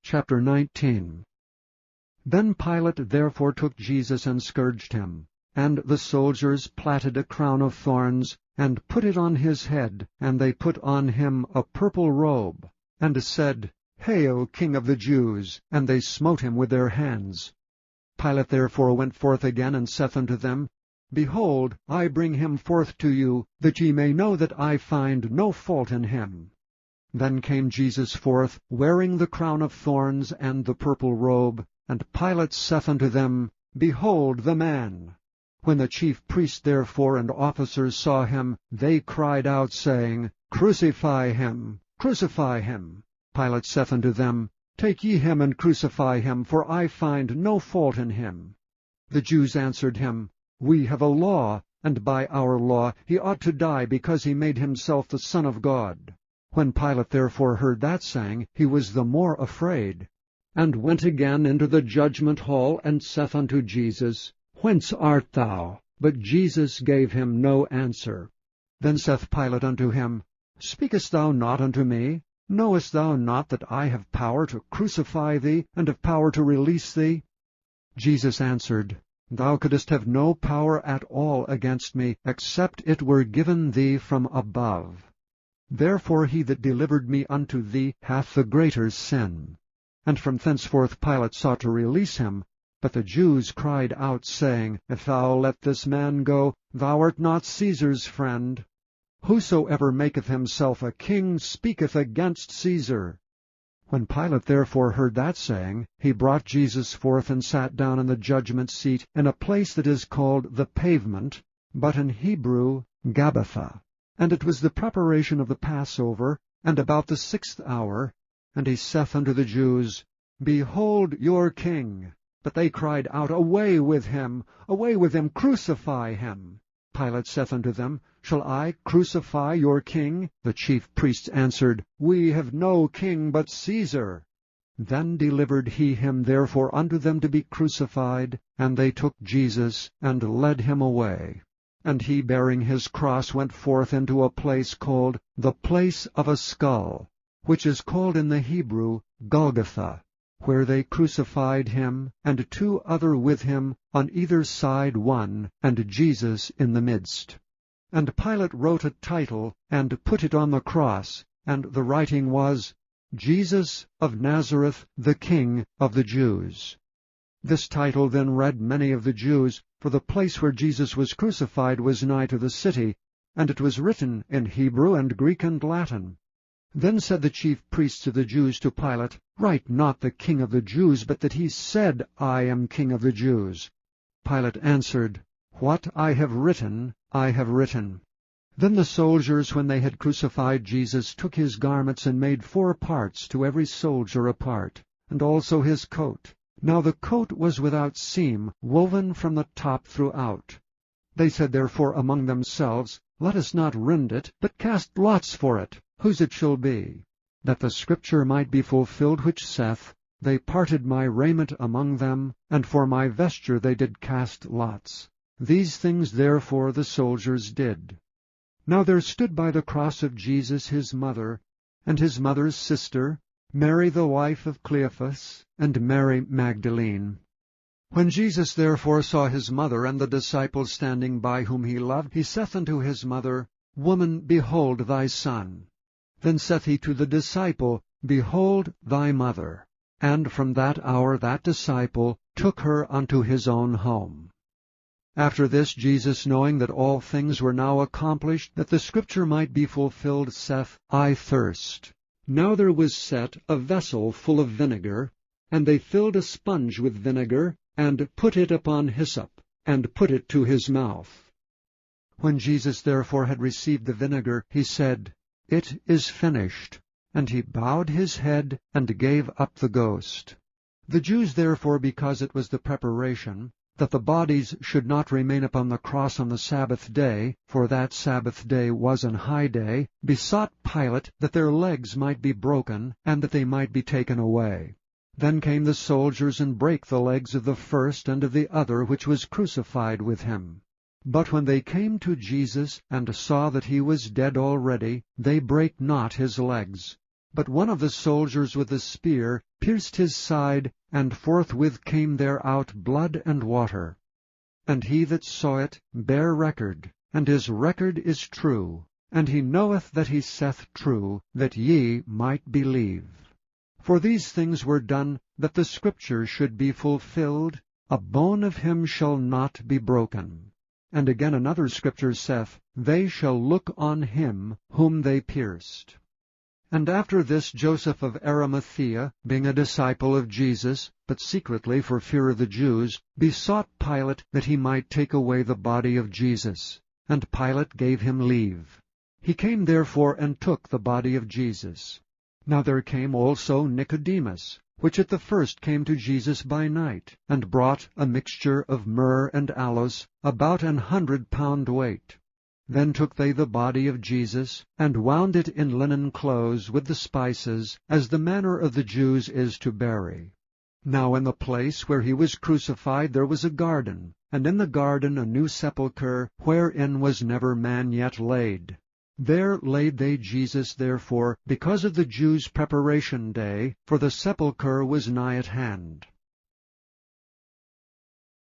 Chapter 19. Then Pilate therefore took Jesus and scourged him. And the soldiers platted a crown of thorns, and put it on his head, and they put on him a purple robe, and said, Hail, King of the Jews! And they smote him with their hands. Pilate therefore went forth again, and saith unto them, Behold, I bring him forth to you, that ye may know that I find no fault in him. Then came Jesus forth, wearing the crown of thorns and the purple robe, and Pilate saith unto them, Behold the man! When the chief priests therefore and officers saw him, they cried out, saying, Crucify him! Crucify him! Pilate saith unto them, Take ye him and crucify him, for I find no fault in him. The Jews answered him, We have a law, and by our law he ought to die, because he made himself the Son of God. When Pilate therefore heard that saying, he was the more afraid, and went again into the judgment hall, and saith unto Jesus, Whence art thou? But Jesus gave him no answer. Then saith Pilate unto him, Speakest thou not unto me? Knowest thou not that I have power to crucify thee, and have power to release thee? Jesus answered, Thou couldst have no power at all against me, except it were given thee from above. Therefore he that delivered me unto thee hath the greater sin. And from thenceforth Pilate sought to release him. But the Jews cried out, saying, If thou let this man go, thou art not Caesar's friend. Whosoever maketh himself a king speaketh against Caesar. When Pilate therefore heard that saying, he brought Jesus forth, and sat down in the judgment seat, in a place that is called the Pavement, but in Hebrew Gabbatha. And it was the preparation of the Passover, and about the 6th hour. And he saith unto the Jews, Behold your king! But they cried out, Away with him! Away with him! Crucify him! Pilate saith unto them, Shall I crucify your king? The chief priests answered, We have no king but Caesar. Then delivered he him therefore unto them to be crucified. And they took Jesus, and led him away. And he, bearing his cross, went forth into a place called the Place of a Skull, which is called in the Hebrew Golgotha, where they crucified him, and 2 other with him, on either side one, and Jesus in the midst. And Pilate wrote a title, and put it on the cross, and the writing was, Jesus of Nazareth, the King of the Jews. This title then read many of the Jews, for the place where Jesus was crucified was nigh to the city, and it was written in Hebrew and Greek and Latin. Then said the chief priests of the Jews to Pilate, Write not the King of the Jews, but that he said, I am King of the Jews. Pilate answered, What I have written, I have written. Then the soldiers, when they had crucified Jesus, took his garments, and made 4 parts, to every soldier a part, and also his coat. Now the coat was without seam, woven from the top throughout. They said therefore among themselves, Let us not rend it, but cast lots for it, whose it shall be. That the scripture might be fulfilled which saith, They parted my raiment among them, and for my vesture they did cast lots. These things therefore the soldiers did. Now there stood by the cross of Jesus his mother, and his mother's sister, Mary the wife of Cleophas, and Mary Magdalene. When Jesus therefore saw his mother and the disciples standing by whom he loved, he saith unto his mother, Woman, behold thy son. Then saith he to the disciple, Behold thy mother. And from that hour that disciple took her unto his own home. After this Jesus, knowing that all things were now accomplished, that the scripture might be fulfilled, saith, I thirst. Now there was set a vessel full of vinegar, and they filled a sponge with vinegar, and put it upon hyssop, and put it to his mouth. When Jesus therefore had received the vinegar, he said, It is finished. And he bowed his head, and gave up the ghost. The Jews therefore, because it was the preparation, that the bodies should not remain upon the cross on the Sabbath day, for that Sabbath day was an high day, besought Pilate that their legs might be broken, and that they might be taken away. Then came the soldiers, and brake the legs of the first and of the other which was crucified with him. But when they came to Jesus, and saw that he was dead already, they brake not his legs. But one of the soldiers with a spear pierced his side, and forthwith came there out blood and water. And he that saw it bare record, and his record is true, and he knoweth that he saith true, that ye might believe. For these things were done, that the Scripture should be fulfilled, A bone of him shall not be broken. And again another Scripture saith, They shall look on him whom they pierced. And after this Joseph of Arimathea, being a disciple of Jesus, but secretly for fear of the Jews, besought Pilate that he might take away the body of Jesus. And Pilate gave him leave. He came therefore and took the body of Jesus. Now there came also Nicodemus, which at the first came to Jesus by night, and brought a mixture of myrrh and aloes, about 100 pound weight. Then took they the body of Jesus, and wound it in linen clothes with the spices, as the manner of the Jews is to bury. Now in the place where he was crucified there was a garden, and in the garden a new sepulchre, wherein was never man yet laid. There laid they Jesus therefore, because of the Jews' preparation day, for the sepulchre was nigh at hand.